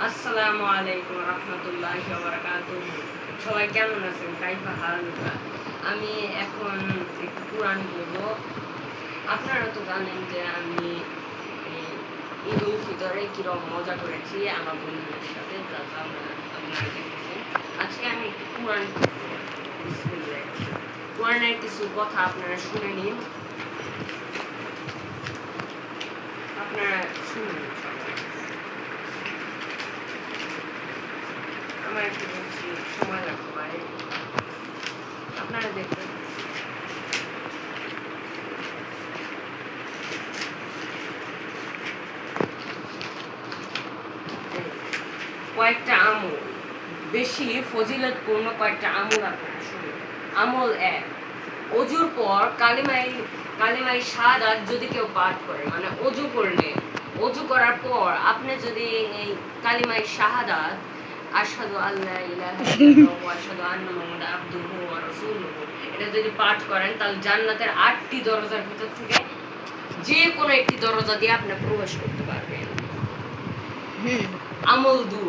আসসালামু আলাইকুম রহমতুল্লাহি ওয়া বারাকাতুহু। সবাই কেমন আছেন? কাইফা হালুকা। আমি এখন একটু কোরআন পড়বো। আপনারা তো জানেন যে আমি ঈদ উল ফিতরে কিরকম মজা করেছি আমার বন্ধুদের সাথে, আপনারা দেখেছেন। আজকে আমি একটু কোরআন পড়বো। বিসমিল্লাহ। কোরআনের কিছু কথা আপনারা শুনে নিন। আপনারা শুনুন। আমার একটু বলছি সময় লাগতে পারে, আপনারা দেখবেন। কয়েকটা আমল, বেশি ফজিলতপূর্ণ কয়েকটা আমল আপনারা শুনুন। আমল 1, অজুর পর কালিমাই শাহাদাত যদি কেউ পাঠ করে, মানে অজু করলে, অজু করার পর আপনি যদি এই কালিমাই শাহাদাত আশহাদু আল্লা ইলাহা ইল্লাল্লাহু ওয়া আশহাদু আন্না মুহাম্মাদান আবদুহু ওয়া রাসূলুহু, এটা যদি পাঠ করেন তাহলে জান্নাতের 8টি দরজার ভিতর থেকে যে কোনো একটি দরজা দিয়ে আপনি প্রবেশ করতে পারবেন। আমল 2,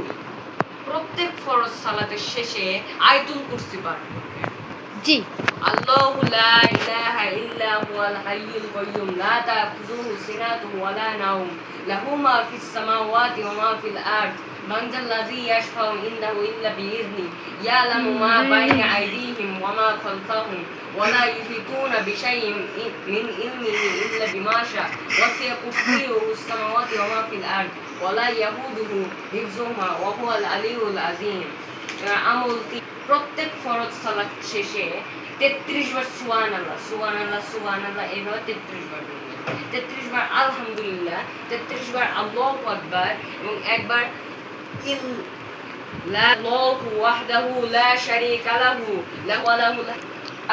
প্রত্যেক ফরজ সালাতের শেষে আয়াতুল কুরসি পাঠ করবেন। জি। আল্লাহু লা ইলাহা ইল্লা হুয়াল হাইয়ুল কাইয়্যুম লা তাখুযুহু সিনাতুন ওয়া লা নাওম লাহু মা ফিস সামাওয়াতি ওয়া মা ফিল আরদ মান যাল্লাযী ইয়াশফাউ ইনদাহু ইল্লা বিইযনি ইয়ালামু মা বাইনা আইদিহিম ওয়া মা খালফাহুম ওয়া লা ইউহিতুনা বিশাইইন মিন ইলমিহি ইল্লা বিমা শা ওয়াসি'a কুরসিয়্যুহুস সামাওয়াতি ওয়া মা ফিল আরদ ওয়া লা ইয়াউদুহু হিফযুহুমা ওয়া হুয়াল আলিয়্যুল আযীম। আমল 3, প্রত্যেক ফরজ সালাত শেষে 33 বার সুবহানাল্লাহ সুবহানাল্লাহ সুবহানাল্লাহ এইভাবে 33 বার বলবেন। 33 বার আলহামদুলিল্লাহ, 33 বার আল্লাহু আকবার এবং একবার ইল্লাল্লাহু ওয়াহদাহু লা শারীকা লাহু লাহুল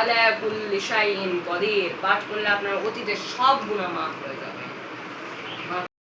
আলা কুল্লি শাইইন কদির পাঠ করলে আপনার অতীতের সব গুনাহ মাফ হয়ে যাবে।